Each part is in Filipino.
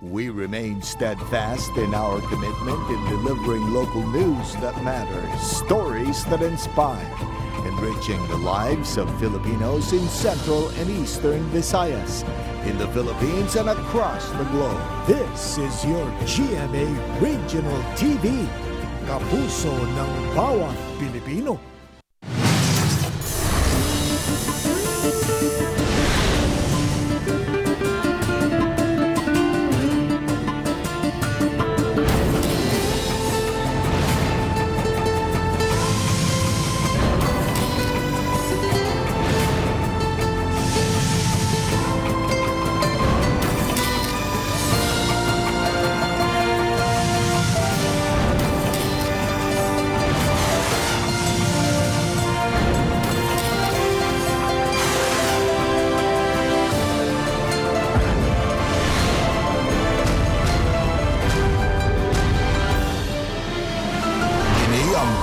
We remain steadfast in our commitment in delivering local news that matters, stories that inspire, enriching the lives of Filipinos in Central and Eastern Visayas, in the Philippines and across the globe. This is your GMA Regional TV, kapuso ng bawat Pilipino.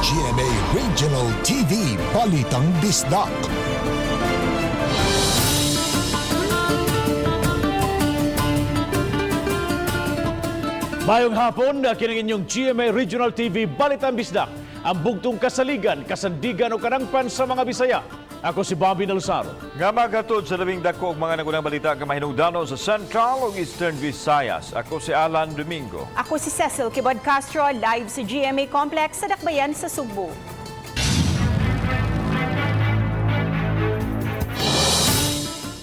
GMA Regional TV, Balitang Bisdak. Mayong hapon, kining inyong GMA Regional TV, Balitang Bisdak, ang bugtong kasaligan, kasandigan o kanangpan sa mga Bisaya. Ako si Bobby Nalsaro. Nga magatod sa labing dako mga nagunang balita ang mahinungdanon sa Central o Eastern Visayas. Ako si Alan Domingo. Ako si Cecil Kibod Castro, live sa GMA Complex sa Dakbayan sa Sugbo.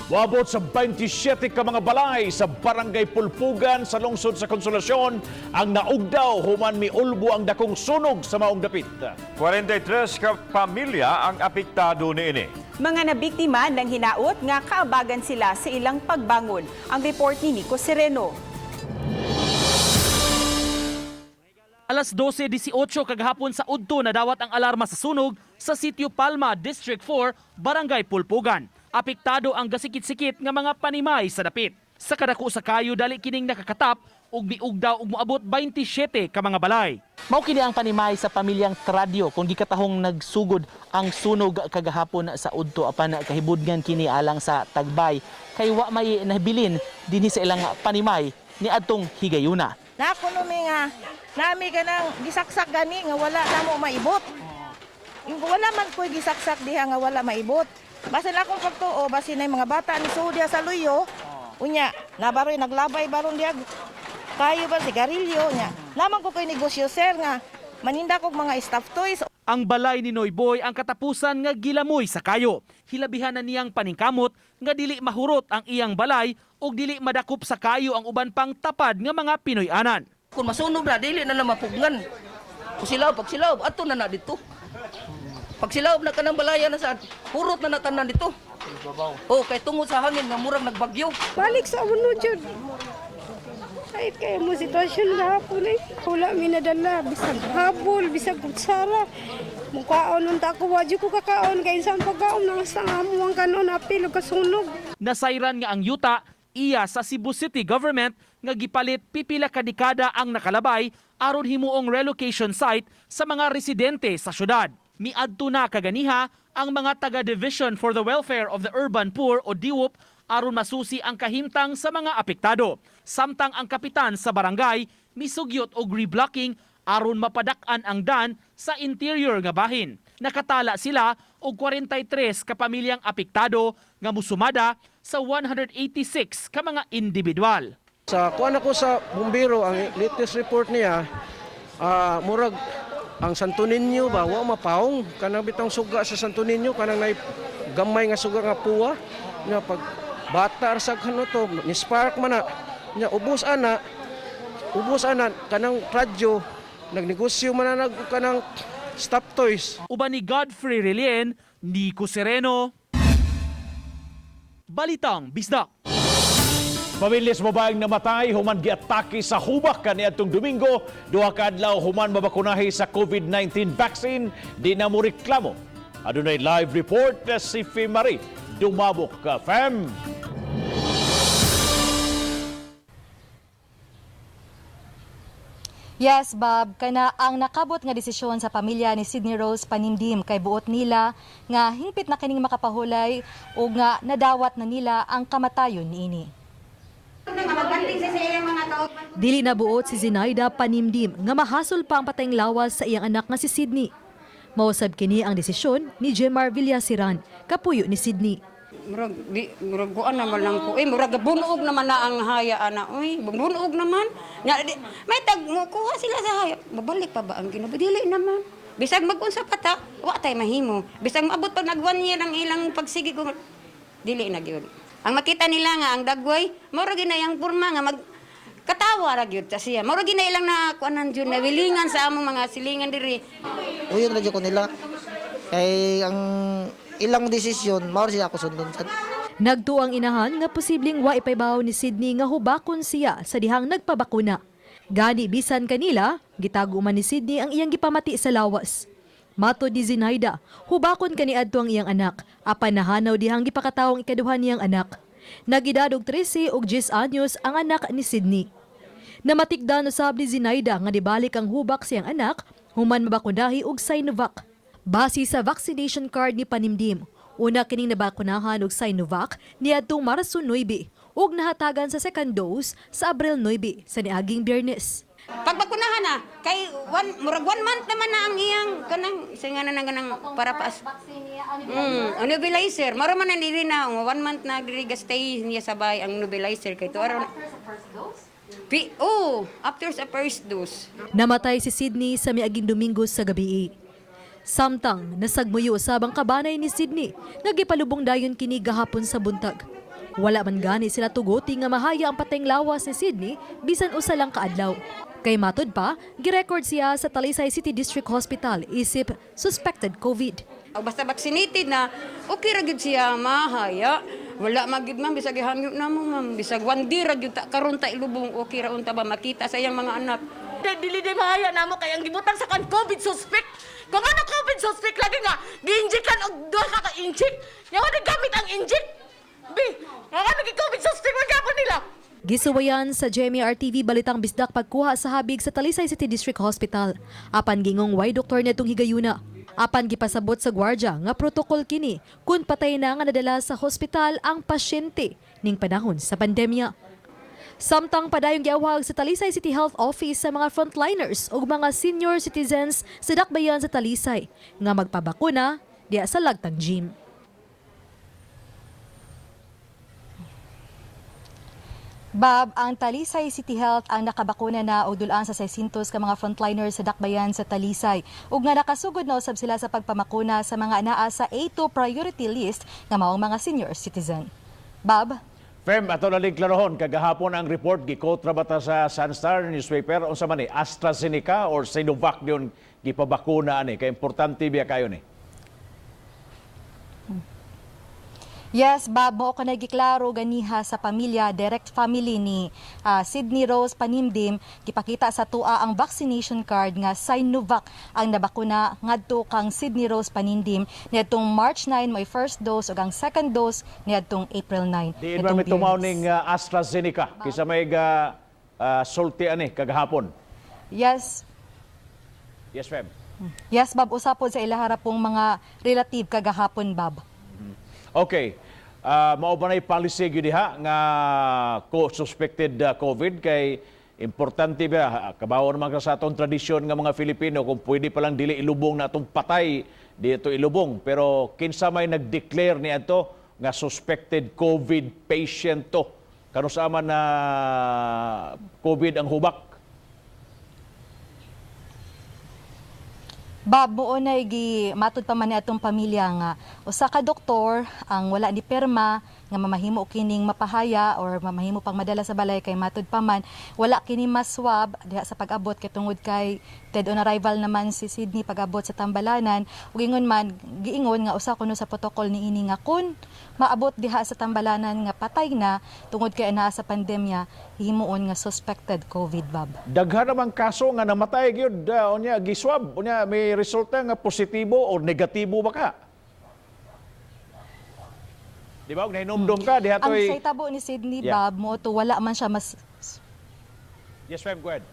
Wabot sa 27 ka mga balay sa Barangay Pulpugan sa lungsod sa Konsolasyon ang naugdaw human miulbo ang dakong sunog sa maong dapit. 43 ka pamilya ang apektado niini. Mga nabiktima ng hinaot nga kaabagan sila sa ilang pagbangon. Ang report ni Nico Sereno. Alas 12:18 kagahapon sa udto na dawat ang alarma sa sunog sa Sitio Palma, District 4, Barangay Pulpugan. Apektado ang gasikit-sikit nga mga panimay sa dapit. Sa kadako sa kayo dali kining nakakatap ug miugdaw ug moabot 27 ka mga balay. Mao kini ang panimay sa pamilyang Tradyo kung gikatahong nagsugod ang sunog kagahapon sa udto apan kahibudngan kini alang sa Tagbay kay wa may nabilin dinhi sa ilang panimay ni adtong higayuna. Nakuno mi nga nami kanang gisaksak gani nga wala na mo maibot. Wala man ko'y gisaksak diha nga wala maibot. Basta na akong pagtuo, basta na mga bata ni Sudia sa Luyo, unya, nabaroy naglabay baron diya, kayo ba sigarilyo, unya. Naman ko ko'y negosyo, sir, nga maninda kong mga stuffed toys. Ang balay ni Noyboy ang katapusan nga gilamoy sa kayo. Hilabihan na niyang paningkamot nga dili mahurot ang iyang balay ug dili madakop sa kayo ang uban pang tapad nga mga Pinoy-anan. Kung masunog na, dili na mapugnan. Kung pag silaw, ato na dito. Pag silaw na kanang balaya na saan, hurot na natanan dito. Oh, kay tungod sa hangin nga murag nagbagyo. Balik sa uno dyan. Kahit kaya mo sitwasyon na hapon eh. Wala minadala, bisag habol, bisag kutsara. Mukhaon nung tako, wadyo ko kakaon. Kaya saan pagkaon na sa amo ang kanon, apil o kasunog. Nasayran nga ang yuta, iya sa Cebu City Government nga gipalit pipila ka dekada ang nakalabay aron himuong relocation site sa mga residente sa syudad. Miadto na kaganiha ang mga taga-Division for the Welfare of the Urban Poor o DIWUP aron masusi ang kahimtang sa mga apektado. Samtang ang kapitan sa barangay misugyot og reblocking aron mapadak-an ang dan sa interior nga bahin. Nakatala sila og 43 ka pamilyang apektado nga musumada sa 186 ka mga individual. Sa kuan ako sa bumbero, ang latest report niya, murag ang Santo Niño ba wa mapaong kanang bitang suga sa Santo Niño kanang nay gamay nga suga nga puwa nga pag bata sa kano to ni spark man na nya ubos ana kanang radyo nagnegosyo man na kanang stop toys. Uban ni Godfrey Relien, Nico Sereno, Balitang Bisdak. Pamilyas babaeng namatay human giatake sa hubak kaniadtong Domingo, duha ka adlaw human mabakunahi sa COVID-19 vaccine, di na mo reklamo. Adunay live report si Fee Marie Dumabok ka fam. Yes, Bob, kana ang nakabot nga desisyon sa pamilya ni Sydney Rose Panimdim kay buot nila nga hingpit na kining makapahulay o nga nadawat na nila ang kamatayon niini. Magandang sa iyang mga tao Dili na buot si Zenaida Panimdim nga mahasol pa ang patayng lawas sa iyang anak nga si Sydney. Mausab kini ang desisyon ni Jemar Villasiran, kapuyo ni Sydney. Murag kuan naman lang ko. Murag bunuog naman na ang haya ana. Bunuog naman. May tag kuha sila sa haya. Babalik pa ba ang ginabadili naman? Bisag mag-unsa pa ta, wa tay mahimo. Bisag maabot pag nag 1 year ang ilang pagsigi ko, dili na gyud. Ang makita nila nga ang dagway, mao ra ginayang porma nga mag katawa ra gyud ta siya. Mao ra ginay lang na kuanan jud na wilingan sa among mga silingan diri. Uyon ra gyud ko nila. Kay ang ilang desisyon, mao siya ako sundon sad. Nagtuo ang inahan nga posibleng wa ipaybaw ni Sydney nga hubakon siya sa dihang nagpabakuna. Gani bisan kanila, gitago man ni Sydney ang iyang gipamati sa lawas. Matod ni Zenaida, hubakon kaniadto ang iyang anak, apan nahanaw dihang gipakatawong ikaduhan niyang anak. Nagedad og 13 ug 10 anyos ang anak ni Sydney. Namatikdan usab ni Zenaida nga dibalik ang hubak sa iyang anak, human mabakunahi og Sinovac. Base sa vaccination card ni Panimdim, una kining nabakunahan og Sinovac niadtong Marso 9 ug nahatagan sa second dose sa Abril 9 sa niaging Biyernes. Pagbakunahan na, kay murag 1 month naman na ang iyang kanang singanan ng kanang para paas. Nebulizer, mara man na diri na 1 month na diri gastay niya sabay ang nebulizer kay to aron. After sa first dose. Namatay si Sydney sa miaging Domingo sa gabi. Samtang nasagmuyo usab ang kabanay ni Sydney nga gipalubong dayon kini gahapon sa buntag. Wala man gani sila tugoti nga mahaya ang patayng lawas ni Sydney bisan usa lang kaadlaw. Kay matod pa, girecord siya sa Talisay City District Hospital isip suspected COVID. Basta vaccinated na, okay ra gyud siya mahaya. Wala magid ma'am bisag ihangyo na mo ma'am bisag 1 day ra gyud karon ta ilubong okay ra unta ba makita sa iyang mga anak. Dili day mahaya namo kay ang gibutang sa kan COVID suspect. Kung ano COVID suspect lagi nga, gi-inject og duha ka inject. Yawa gamit ang inject. Nga nag-COVID suspect magkapon nila. Gisuwayan sa GMA-RTV Balitang Bisdak pagkuha sa habig sa Talisay City District Hospital. Apan gingong way doktor netong higayuna. Apan gipasabot sa gwardya nga protokol kini kung patay na nga nadala sa hospital ang pasyente ning panahon sa pandemya. Samtang padayong giawhag sa Talisay City Health Office sa mga frontliners ug mga senior citizens sa dakbayan sa Talisay nga magpabakuna diya sa Lagtang Gym. Bob, ang Talisay City Health ang nakabakuna na og dulaan sa 600 ka mga frontliners sa dakbayan sa Talisay ug nga nakasugod na usab sila sa pagpamakuna sa mga anaa sa A2 priority list nga maong mga senior citizen. Bob? Fem, ato na klarohon, kagahapon ang report gikontra bata sa Sunstar newspaper unsa man ni AstraZeneca or Sinovac diyon gipabakuna ani kay importante biya kayo ni. Yes, Bob, mo ko nagiklaro ganiha sa pamilya, direct family ni Sydney Rose Panimdim, gipakita sa tua ang vaccination card nga Sinovac ang nabakuna ngadto kang Sydney Rose Panimdim niadtong March 9 may first dose ug ang second dose niadtong April 9. Diin man mitumaw ning AstraZeneca kisa may sulti ani kagahapon. Yes. Yes, Fem. Yes, Bob, usapod sa ilaharapong mga relative kagahapon, Bob. Okay. Mao ba nay policy gyud diha nga suspected COVID kay importante ba kabawo naman sa atong tradisyon nga mga Filipino kung pwede pa lang dili ilubong na atong patay dito ilubong pero kinsa may nag-declare ni ato nga suspected COVID patient to kano sa man na COVID ang hubak. Bob, mo na matod pa man ni atong pamilya nga usa ka doktor ang wala ni perma nga mamahimo kining mapahaya or mamahimo pang madala sa balay kay matod pa man wala kini maswab diha sa pag-abot kay tungod kay dead on arrival naman si Sydney pag-abot sa Tambalanan ug ingon man giingon nga usa kuno sa protocol niini nga kun maabot diha sa Tambalanan nga patay na tungod kay anaa sa pandemya himuon nga suspected COVID, Bob. Daghan namang kaso nga namatay gyud unya giswab unya may resulta nga positibo o negatibo ba ka? Di ba? Nahinumdum ka, diha to'y... Ang sa itabo ni Sydney, Bob, mo to wala man siya mas... Yes, ma'am, go ahead.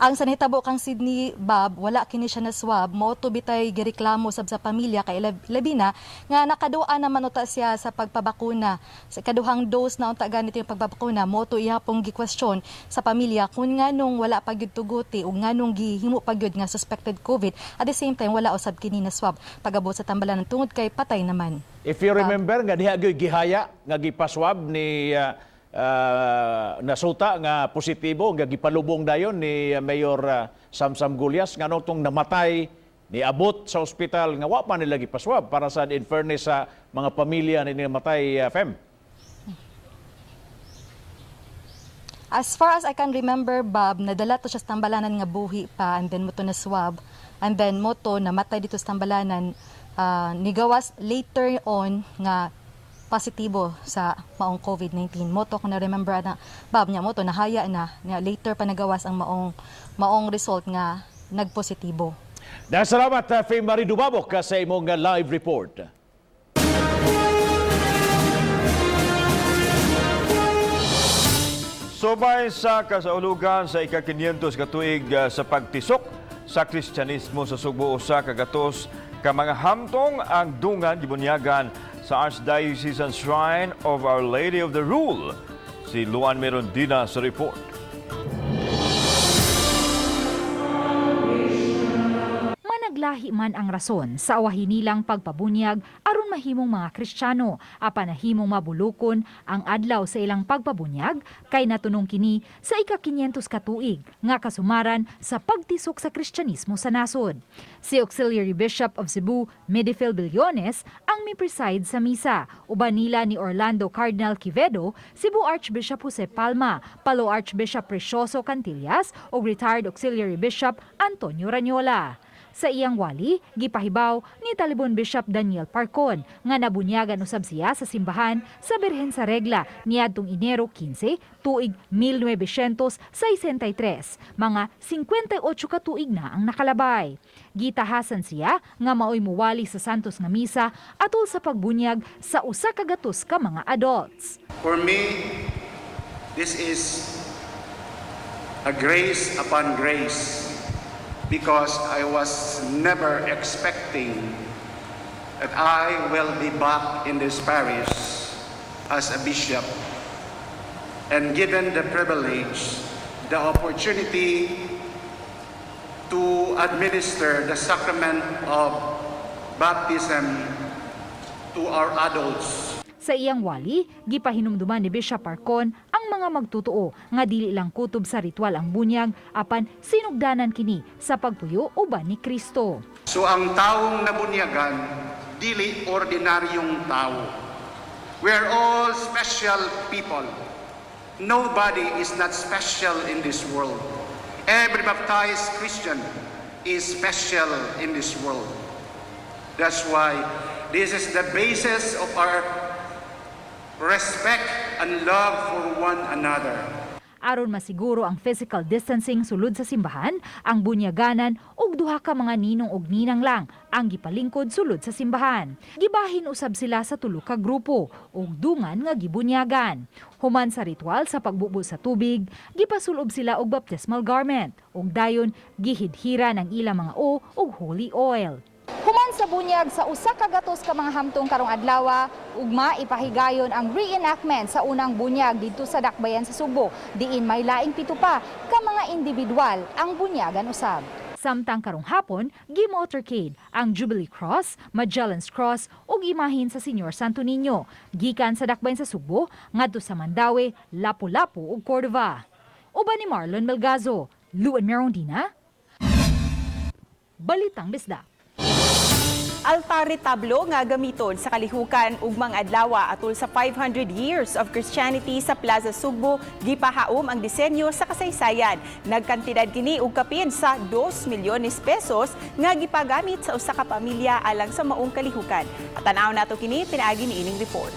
Ang sa nahitabo kang Sydney Bob, wala kini siya na swab, mo to bitay gireklamo sab sa pamilya kay labi na nga nakaduan naman uta siya sa pagpabakuna. Sa kaduhang dose na unta ganito yung pagbabakuna, mo to ihapong gi-question sa pamilya kung nganong wala pa gyud tuguti o nganong gihimo pa gyud nga suspected COVID. At the same time wala usab kini na swab pagabot sa tambalan tungod kay patay naman. If you remember, nga diha gyud gihaya nga gipaswab ni nasuta nga positibo nga gipalubong dayon ni Mayor Samsam Gulyas nga tong namatay ni abot sa ospital nga wa pa nila gipaswab para sa in fairness sa mga pamilya ni namatay, Fem. As far as I can remember, Bob, nadala to siya sa tambalanan nga buhi pa and then mo to na swab and then mo to namatay dito sa tambalanan nigawas later on nga positibo sa maong COVID-19. Moto ko na remember na Bob niya moto nahaya na later pa nagawas ang maong result nga nagpositibo. Salamat Faye Marie Dubabok sa imong live report. Subay sa kasaulugan sa ika-500 katuig sa pagtisok sa Kristyanismo sa Subo usa ka gatos ka mga hamtong ang dungan gibunyagan sa Archdiocesan Shrine of Our Lady of the Rule. Si Luan Merondina sa report. Managlahi man ang rason sa awahinilang pagpabunyag aron mahimong mga Kristiyano apan nahimong mabulukon ang adlaw sa ilang pagpabunyag kay natunong kini sa ika-500 katuig nga kasumaran sa pagtisok sa Kristyanismo sa nasod. Si Auxiliary Bishop of Cebu, Medifil Billones, ang mi-preside sa misa. Uban nila ni Orlando Cardinal Quevedo, Cebu Archbishop Jose Palma, Palo Archbishop Precioso Cantillas o retired Auxiliary Bishop Antonio Ranyola. Sa iyang wali, gipahibaw ni Talibon Bishop Daniel Parcon nga nabunyagan usab siya sa simbahan sa Birhen sa Regla niadtong Enero 15, tuig 1963. Mga 58 ka tuig na ang nakalabay. Gitahasan siya nga maoy muwali sa Santos nga misa atol sa pagbunyag sa usa ka gatos ka mga adults. For me, this is a grace upon grace. Because I was never expecting that I will be back in this parish as a bishop and given the privilege, the opportunity to administer the sacrament of baptism to our adults. Sa iyang wali, gipahinumduman ni Bishop Parcon ang mga magtutuo nga dili lang kutob sa ritual ang bunyag apan sinugdanan kini sa pagpuyo uban ni Kristo. So ang taong nabunyagan dili ordinaryong tao. We are all special people. Nobody is not special in this world. Every baptized Christian is special in this world. That's why this is the basis of our respect and love for one another. Aron masiguro ang physical distancing sulod sa simbahan, ang bunyaganan og duha ka mga ninong og ninang lang ang gipalingkod sulod sa simbahan. Gibahin usab sila sa tulo ka grupo og dungan nga gibunyagan. Human sa ritual sa pagbubo sa tubig, gipasulob sila og baptismal garment ug dayon gihidhiran ang ilang mga o og holy oil. Human sa bunyag sa usa ka gatos ka mga hamtong karong adlaw, ugma ipahigayon ang reenactment sa unang bunyag didto sa Dakbayan sa Subo. Diin may laing pito pa ka mga individual ang bunyagan usab. Samtang karong hapon, gi-motorcade ang Jubilee Cross, Magellan's Cross ug imahin sa Señor Santo Niño gikan sa Dakbayan sa Subo ngadto sa Mandaue, Lapu-Lapu ug Cordova. Uban ni Marlon Melgazo, Luan Merondina, Balitang Bisda. Altar retablo nga gamiton sa kalihukan ug mga adlaw atol sa 500 years of Christianity sa Plaza Subo gipahaom ang disenyo sa kasaysayan. Nagkantidad kini og kapin sa 2 milyones pesos nga gipagamit sa usa ka pamilya alang sa maong kalihukan. At tanaw nato kini pinaagi ni ining report.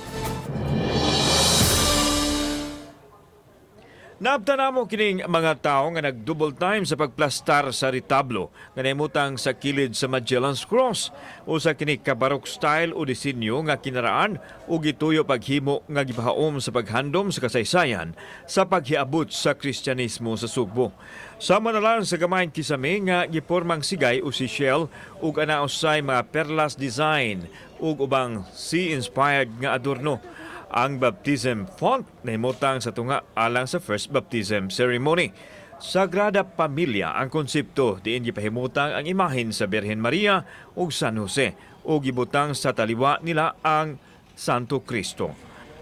Naabtan namo kining mga tao nga nag-double time sa pagplastar sa retablo nga nahimutang sa kilid sa Magellan's Cross. Usa kini kabarok style o disenyo nga kinaraan ug gituyo paghimo nga gipahaom sa paghandom sa kasaysayan sa paghiabot sa Kristyanismo sa Sugbo. Sama na lang sa gamayng kisame nga gipormang sigay o si shell ug anausay mga perlas design ug ubang sea-inspired nga adorno. Ang baptism font nahimutang sa tunga alang sa first baptism ceremony. Sagrada Pamilya ang konsepto diin gipahimutang ang imahen sa Birhen Maria ug San Jose ug gibutang sa taliwa nila ang Santo Cristo.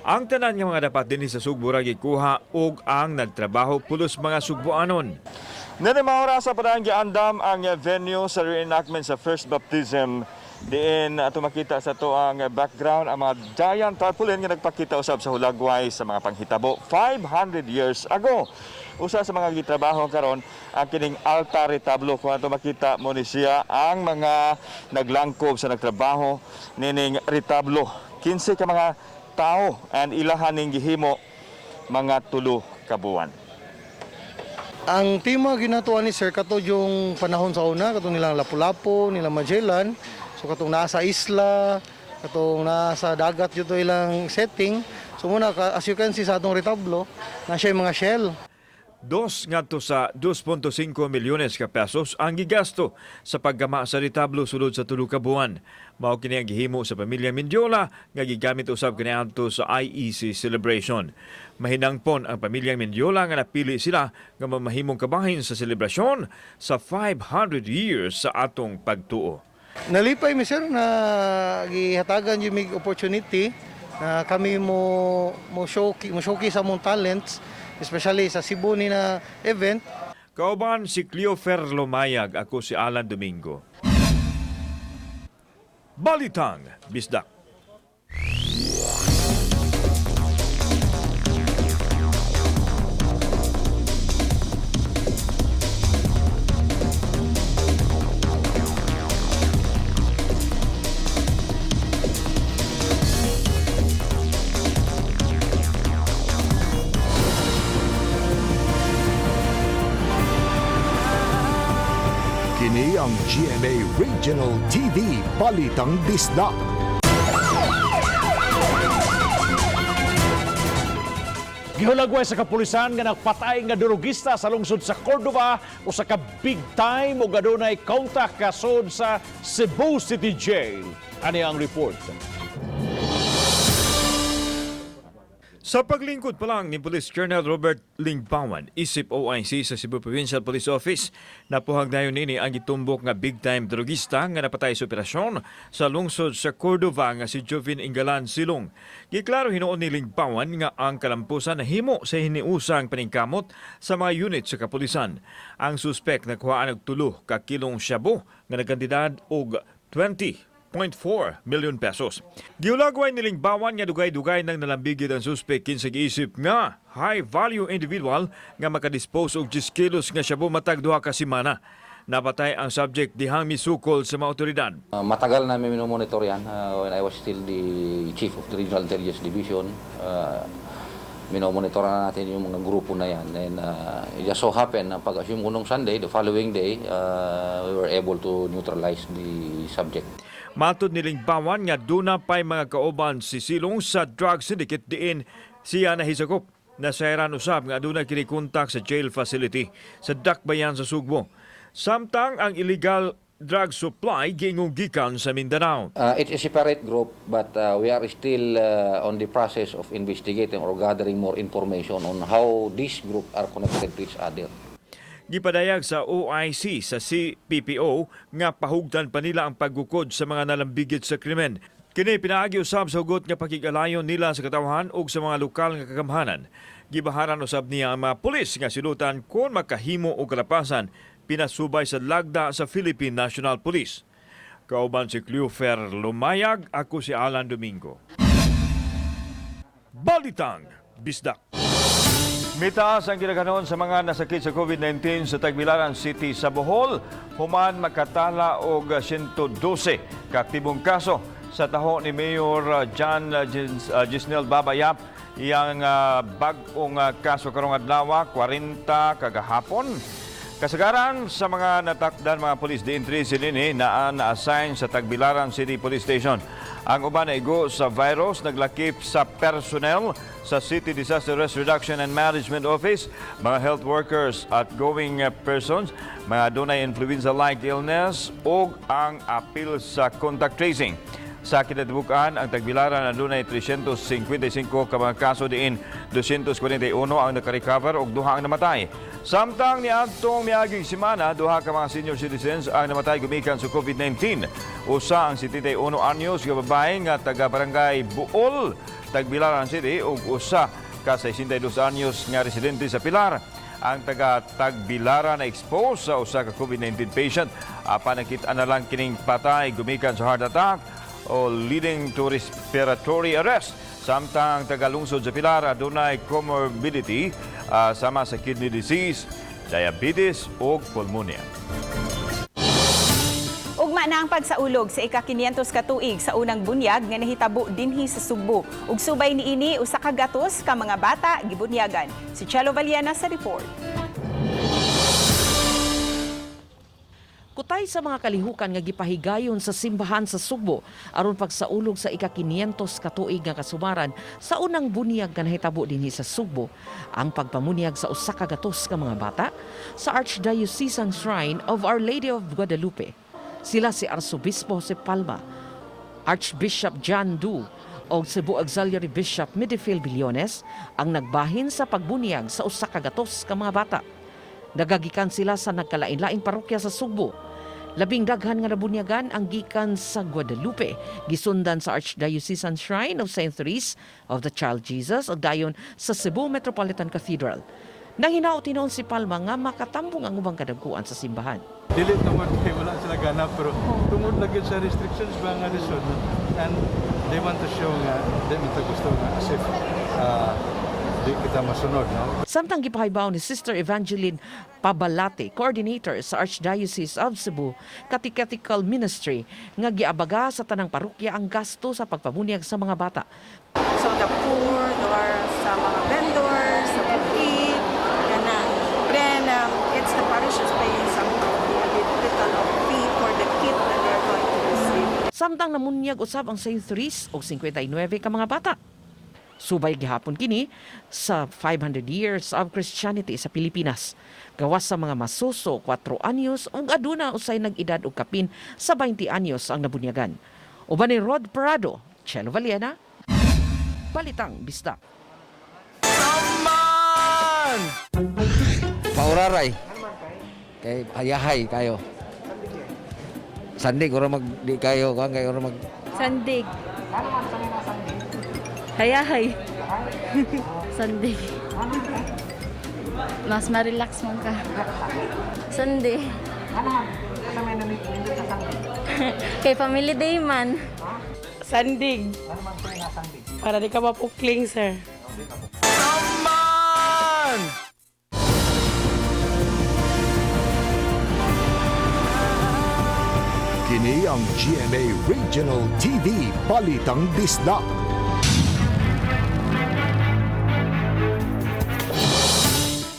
Ang tanan nga mga dapat dinhi sa Sugbo ra gikuha ug ang nagtrabaho pulos mga Sugboanon. Nanimahora sa padang giandam ang venue sa reenactment sa first baptism. Diin ato makita sa to ang background ang mga giant tarpaulin nga nagpakita usab sa hulagway sa mga panghitabo 500 years ago. Usa sa mga gitrabaho karon ang kining altar retablo kung ato makita mo ni siya ang mga naglangkob sa nagtrabaho nining retablo. 15 ka mga tao and ilahan ning gihimo mga 3 ka buwan. Ang tema ginatuan ni Sir kato yung panahon sa una, katong nilang Lapu-Lapu, nilang Magellan. So katong nasa isla, katong nasa dagat yun ilang setting. So muna, as you can see sa atong retablo, na siya yung mga shell. Ngadto sa 2.5 milyones ka pesos ang gigasto sa paggama sa retablo sulod sa 3 ka buwan. Mao kini ang gihimo sa pamilya Mendiola nga gigamit usab kaniadto sa IEC celebration. Mahinangpon ang pamilyang Mendiola nga napili sila nga mamahimong kabahin sa selebrasyon sa 500 years sa atong pagtuo. Nalipay mi sir na gihatagan yung mig opportunity na kami mo showcase among talents, especially sa Cebu ni na event. Kauban si Cleofer Lumayag, ako si Alan Domingo. Balitang Bisdak. Kini ang GMA Regional TV Balitang Bisdak. Gihulagway sa kapulisan nga nagpatay nga durugista sa lungsod sa Cordova o sa ka big time o gadunay kaunta kasod sa Cebu City Jail. Ani ang report. Sa paglingkod pa lang ni Police Colonel Robert Lingbawan, isip OIC sa Cebu Provincial Police Office, napuhag dayon nini ang gitumbok nga big-time drogista nga napatay sa operasyon sa lungsod sa Cordova nga si Jovin Ingalan Silong. Giklaro hinuon ni Lingbawan nga ang kalampusan nahimo sa hiniusang paningkamot sa mga unit sa kapulisan. Ang suspek nakuhaan og 3 ka kilong shabu nga nagkantidad og 20.4 million pesos. Giulagway ni Lingbawan nga dugay-dugay nang nalambigid ang suspect kinsa giisip nga high-value individual nga makadispose og 10 kilos nga shabu matag 2 ka semana. Napatay ang subject dihang misukol sa mga otoridad. Matagal namin minomonitor yan when I was still the Chief of the Regional Intelligence Division. Minomonitor na natin yung mga grupo na yan. And it just so happened na pag-assume ko nung Sunday, the following day, we were able to neutralize the subject. Matod ni Lingbawan nga duna pay mga kauban si Silong sa drug syndicate diin siya nahisakop. Nasairan usab nga aduna kini kontak sa jail facility sa Dakbayan sa Sugbo. Samtang ang illegal drug supply giingong gikan sa Mindanao. It's a separate group but we are still on the process of investigating or gathering more information on how this group are connected to each other. Gipadayag sa OIC sa CPPO nga pahugtan pa nila ang paggukod sa mga nalambigit sa krimen. Kini pinaagi usab sa hugot nga pakigalayon nila sa katawhan ug sa mga lokal nga kagamhanan. Gibaharan usab niya ang mga pulis nga silutan kung makahimo og kalapasan pinasubay sa lagda sa Philippine National Police. Kauban si Cleofer Lumayag, ako si Alan Domingo. Balitang Bisdak. Mitaas ang ginaganon sa mga nasakit sa COVID-19 sa Tagbilaran City sa Bohol. Human makatala og 112 ka aktibong kaso sa taho ni Mayor John Gisnel Babayap. iyang bag-ong kaso karong adlaw, 40 kagahapon. Kasagaran sa mga natakdan mga police di-entry silini na-assign sa Tagbilaran City Police Station. Ang uban ay igo sa virus naglakip sa personnel sa City Disaster Risk Reduction and Management Office, mga health workers at going persons, mga dunay influenza-like illness o ang apil sa contact tracing. Sa kinatibukan, ang Tagbilaran na dunay 355 ka mga kaso diin 241 ang nakarecover o duha ang namatay. Samtang niadtong miaging semana, duha ka mga senior citizens ang namatay gumikan sa COVID-19. Usa ang 71 anyos nga babae nga taga-barangay Buol, Tagbilaran City ug usa ka 62 anyos nga residente sa Pilar. Ang taga-Tagbilaran na expose sa usa ka COVID-19 patient. Apan nakita na lang kining patay gumikan sa heart attack o leading to respiratory arrest. Samtang tagalungsod sa Pilar adunay comorbidity sama sa kidney disease, diabetes o pulmonia. Ugma na ang pagsaulog sa ika-500 ka tuig sa unang bunyag nga nahitabo dinhi sa Sugbo. Ug subay niini usa ka gatos ka mga bata gibunyagan. Si Chelo Valiana sa report. Kutay sa mga kalihukan nga gipahigayon sa simbahan sa Sugbo aron pagsaulog sa ika-500 ka tuig nga kasumaran sa unang bunyag nga nahitabo dinhi sa Sugbo, ang pagpamunyag sa usa ka gatos ka mga bata sa Archdiocesan Shrine of Our Lady of Guadalupe. Sila si Arsobispo Jose Palma, Archbishop John Du o Cebu Auxiliary Bishop Midfield Billones ang nagbahin sa pagbunyag sa usa ka gatos ka mga bata. Nagagikan sila sa nagkalain-laing parokya sa Sugbo. Labing daghan nga nabunyagan ang gikan sa Guadalupe, gisundan sa Archdiocesan Shrine of St. Therese of the Child Jesus o dayon sa Cebu Metropolitan Cathedral. Nanghinao tinon si Palma nga makatambong ang ubang kadagkuan sa simbahan. Dili naman kay wala sila ganap pero tungod lagi sa restrictions ba nga lisod and they want to show nga di man ta gusto nga as if di kita masunod, no? Samtang gipahibaw ni Sister Evangeline Pabalate, coordinator sa Archdiocese of Cebu Catechetical Ministry, nga giabaga sa tanang parokya ang gasto sa pagpabunyag sa mga bata. So the poor or sa mga vendors, sa bukid, ganun. Then it's the parishes paying some little fee for the kit that they're going to receive. Samtang namunyag usab ang St. Therese og 59 ka mga bata. Subay gihapon kini sa 500 years of Christianity sa Pilipinas. Gawas sa mga masuso, 4 anyos ug aduna usay nag-edad og kapin sa 20 anyos ang nabunyagan. Uban ni Rod Parado, Chelo Valiana, Balitang Bisdak. Saman! Pauraray. Kay ayahay kayo. Sandig ora mag di kayo kan kayo ora mag Sandig. Hayahay. Sandig. Mas ma-relax man ka. Sandig. Kay family day man. Sandig. Para di ka mapukling, sir. Saman! Kini ang GMA Regional TV Balitang Bisdak.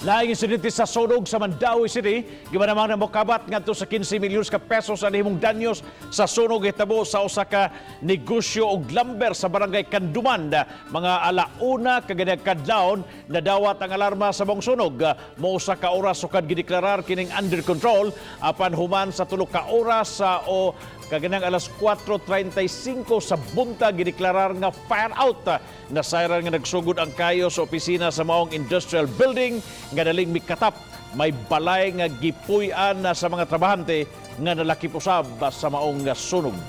Laing insidente sa sunog sa Mandaue City, gimanamang na mokabat ngadto sa 15 milyon ka pesos ang himong danyos sa sunog hitabo sa usa ka negosyo og lumber sa barangay Kanduman. Mga alauna kaganag kadlawon nadawat ang alarma sa mong sunog. Mo usa ka oras sukad gideklarar kining under control apan human sa 3 ka oras o kaganang alas 4:35 sa bunta gideklarar nga fire out. Nasayran nga nagsugod ang kayo sa opisina sa maong industrial building nga daling mikatap. May balay nga gipuy-an sa mga trabahante nga nalakip usab sa maong sunog.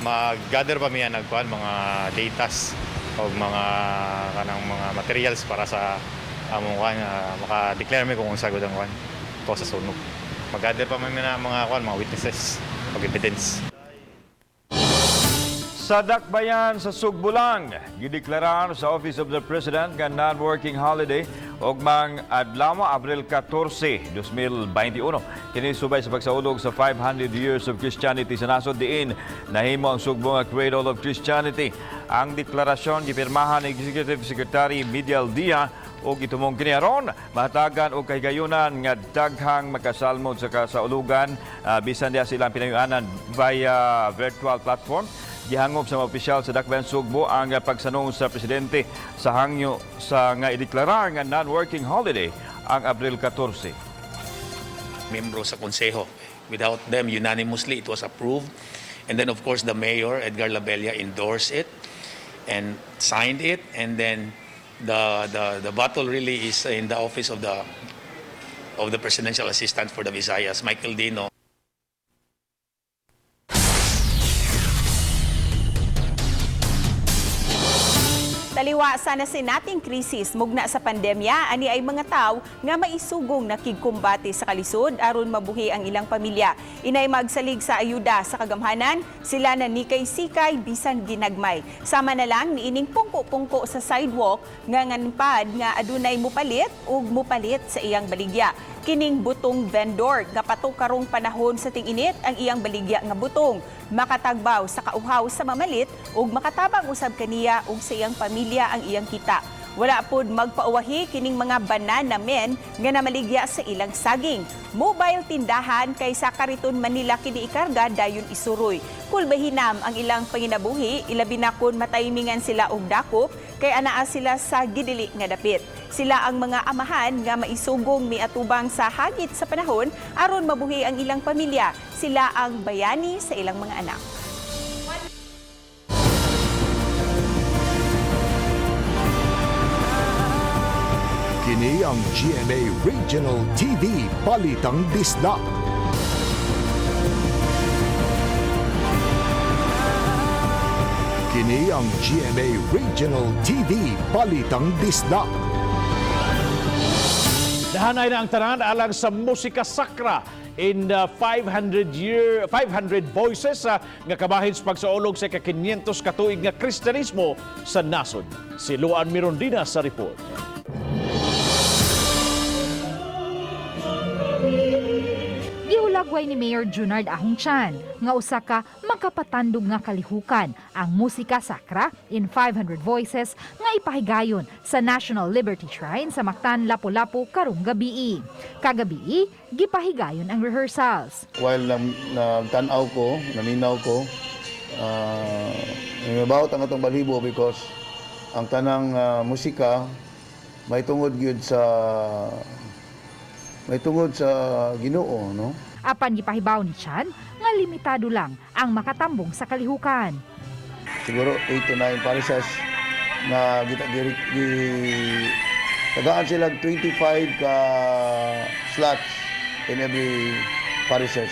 Mag-gather pa miya nagkuhan mga datas o mga kanang mga materials para sa among kuhan maka-declare mi kung sagod ang kuhan ko sa sunog. Mag-gather pa miya mga kuhan mga witnesses o evidence. Sa dakbayan sa Sugbo lang, gideklarar sa Office of the President nga non-working holiday og mang adlaw Abril 14, 2021. Kini subay sa pagsaulog sa 500 years of Christianity sa nasod diin nahimo ang sugbo nga Cradle of Christianity. Ang deklarasyon gipirmahan ni Executive Secretary Medial Dia o gitumong kini aron mahatagan og kahigayunan nga daghang makasalmod sa kasaulugan bisan diha silang pinayuanan via virtual platform. Gihangop sa mga opisyal sa Dakbayan Sugbo ang pagsanong sa presidente sa hangyo sa nga ideklara nga non-working holiday ang Abril 14. Membro sa konseho. Without them, unanimously it was approved. And then of course the mayor, Edgar Labella, endorsed it and signed it. And then the battle really is in the office of the presidential assistant for the Visayas, Michael Dino. Taliwa sana si nating krisis mugna sa pandemya ani ay mga tao nga maisugong nakigkumbati sa kalisod aron mabuhi ang ilang pamilya. Inay magsalig sa ayuda sa kagamhanan, sila na nikay-sikay bisan ginagmay. Sama na lang niining pungko-pungko sa sidewalk nga nganpad nga adunay mupalit ug mupalit sa iyang baligya. Kining butong vendor nga patok karong panahon sa ting-init ang iyang baligya nga butong. Makatagbaw sa kauhaw sa mamalit ug makatabang usab kaniya ug sa iyang pamilya ang iyang kita. Wala pod magpauwahi kining mga banana men nga namaligya sa ilang saging. Mobile tindahan kaysa kariton Manila kini ikarga dayon isuroy. Kulbahinam ang ilang panginabuhi, ilabi na kun mataymingan sila og dakop kay anaa sila sa gidili nga dapit. Sila ang mga amahan nga maisugong miatubang sa hagit sa panahon aron mabuhi ang ilang pamilya. Sila ang bayani sa ilang mga anak. Kini ang GMA Regional TV Balitang Disda. Kini ang GMA Regional TV Balitang Disda. Nahanay na ang tanan alang sa musika sakra in 500 voices nga kabahin sa pagsaulog sa ka-500 katuig nga Kristyanismo sa nasod. Si Luan Mirondina sa report. Gihulagway ni Mayor Junard Ahongchan nga usa ka makapatandog nga kalihukan ang musika sakra in 500 voices nga ipahigayon sa National Liberty Shrine sa Mactan, Lapu-Lapu karong gabii. Kagabii, gipahigayon ang rehearsals. While tanaw ko, naminaw ko, about ang atong balibo because ang tanang musika may tungod gyud sa Ginoo, no? Apan gipahibaw ni Chan nga limitado lang ang makatambong sa kalihukan. Siguro 8 to 9 parishes na tagaan sila 25 ka slots in every parishes.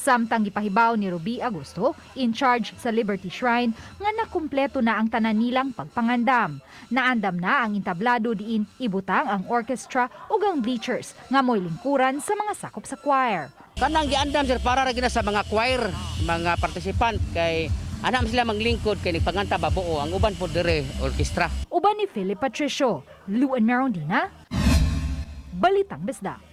Samtang gipahibaw ni Ruby Agosto, in charge sa Liberty Shrine, nga nakumpleto na ang tanan nilang pagpangandam. Naandam na ang entablado diin ibutang ang orchestra ug ang bleachers nga moy lingkuran sa mga sakop sa choir. Kanang giandam sir para ra gina sa mga choir, mga participant kay anam sila maglingkod kay nagpanganta babuo ang uban pod dire orkestra. Uban ni Philip Patricio, Luan Mirondina, Balitang Disda.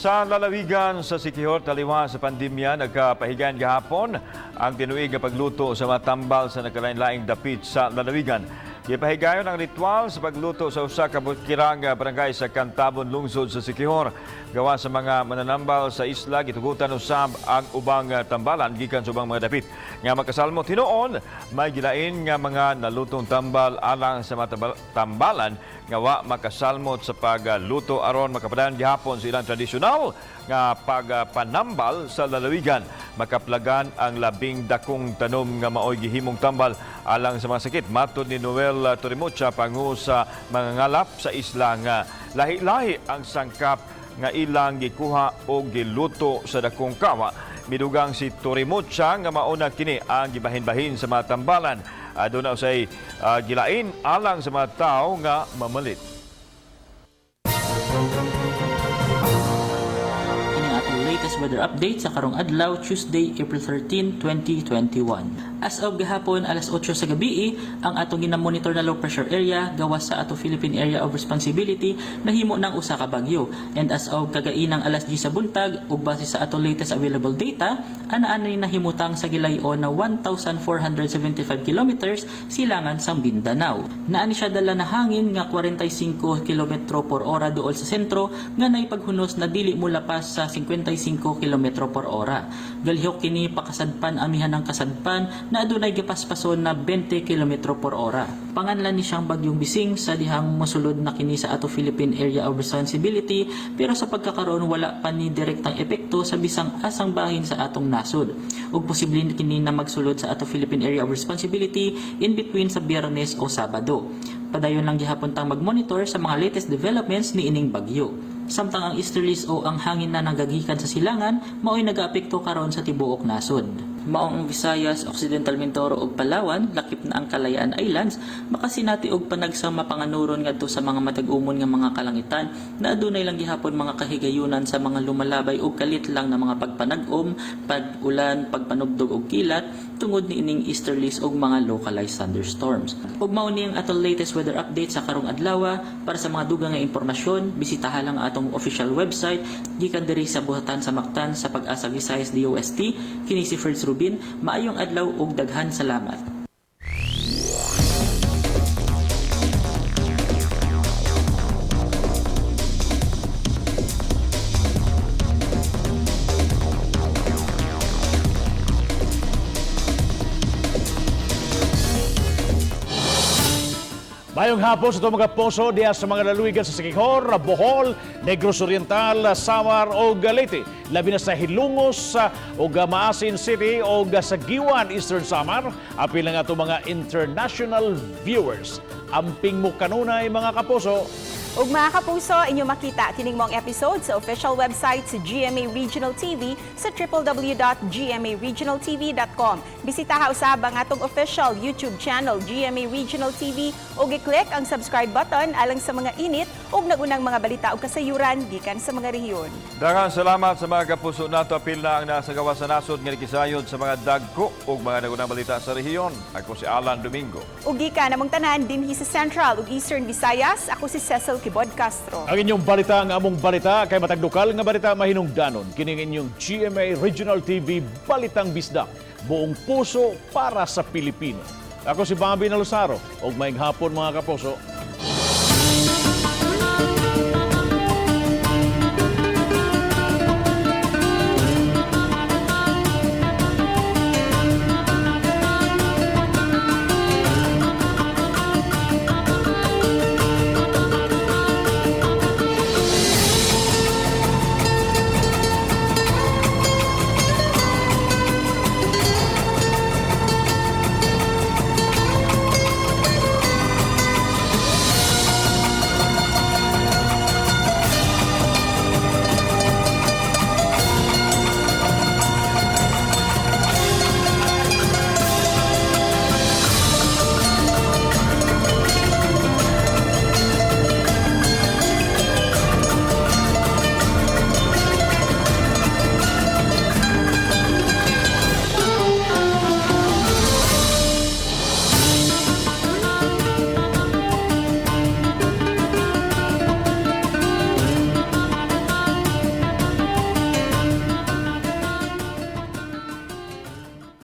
Sa lalawigan sa Siquijor, taliwa sa pandemya, nagkapahigan gahapon ang tinuig nga pagluto sa matambal sa nagkalain-laing dapit sa lalawigan. Gipahigayon ang ritual sa pagluto sa usa ka bukirang barangay sa Cantabon, lungsod sa Siquijor. Gawa sa mga mananambal sa isla, gitugutan usab ang ubang tambalan gikan sa ubang mga dapit. Nga makasalmo tinuon, may gilain nga mga nalutong tambal alang sa mga tambalan nga wa makasalmot sa pagluto aron makapadaan gihapon sa ilang tradisyonal nga pagpanambal sa lalawigan. Makaplagan ang labing dakong tanom nga maoy gihimong tambal alang sa mga sakit. Matod ni Noel Torimocha, pangu sa mga ngalap sa isla nga lahi-lahi ang sangkap nga ilang gikuha o giluto sa dakong kawa. Midugang si Torimocha nga mauna kini ang gibahin-bahin sa mga tambalan. Doon na usay gilain alang sa mga tao nga mamalit. Ini ang ating latest weather update sa karong adlaw, Tuesday, April 13, 2021. As of gahapon alas 8 sa gabi, ang atong ginamonitor na low pressure area gawas sa ato Philippine Area of Responsibility nahimo ng usa ka bagyo. And as of kagainang alas 10 sa buntag ug base sa ato latest available data, anay nahimutang sa gilayon na 1,475 kilometers silangan sa Mindanao. Naani siya dala na hangin nga 45 km per hora duol sa sentro nga naipaghunos na dili mulapas sa 55 km per hora. Galihok kini pakasadpan amihan ng kasadpan na adunay gipaspason na 20 km per hora. Panganlan ni siyang bagyong Bising sa dihang mosulod na kini sa ato Philippine Area of Responsibility pero sa pagkakaroon wala pa ni direktang epekto sa bisang asang bahin sa atong nasod. Ug posible kini na magsulod sa ato Philippine Area of Responsibility in between sa Biyernes o Sabado. Padayon lang gihapon tang mag-monitor sa mga latest developments ni ining bagyo. Samtang ang easterlies o ang hangin na nagagikan sa silangan mao'y nagaapekto karon sa tibuok nasod. Maong Visayas, Occidental Mindoro ug Palawan, lakip na ang Kalayaan Islands, makasinati og panagsang mapanganuron ngadto sa mga matag-umon nga mga kalangitan na adunay lang gihapon mga kahigayunan sa mga lumalabay og kalit lang na mga pagpanag-om, pag-ulan, pagpanugdog og kilat tungod ni ining easterlies og mga localized thunderstorms. Ug mao ni ang atong latest weather update sa karong adlaw. Para sa mga dugang nga impormasyon, bisitaha lang atong official website gikan diri sa buhatan sa Mactan sa Pag-asa Visayas DOST. Kini si First Rubin, maayong adlaw ug daghan salamat. Mayong hapon sa itong mga puso diya sa mga laluigan sa Siquijor, Bohol, Negros Oriental, Samar o Leyte. Labi na sa Hilongos o Maasin City o sa Giwan, Eastern Samar. Apil nga itong mga international viewers. Amping mo kanunay mga kapuso. Ug mga kapuso, inyo makita kining mong episode sa official website sa GMA Regional TV sa www.gmaregionaltv.com. Bisitaha usab ang atong official YouTube channel GMA Regional TV ug i-click ang subscribe button alang sa mga init ug nagunang mga balita ug kasayuran gikan sa mga rehiyon. Daghang salamat sa mga kapuso nato. Apil na ang nasa gawas sa nasod nga kisayod sa mga dagko ug mga nagunang balita sa rehiyon. Ako si Alan Domingo. Ug gikan namong tanan dinhi sa Central ug Eastern Visayas, ako si Cecil Kibod Castro. Ang inyong balita, ang among balita, kay matagdukal nga balita mahinungdanon. Kining inyong GMA Regional TV Balitang Bisdak. Buong puso para sa Pilipino. Ako si Bambi Nalosaro. Ug maayong hapon mga kapuso.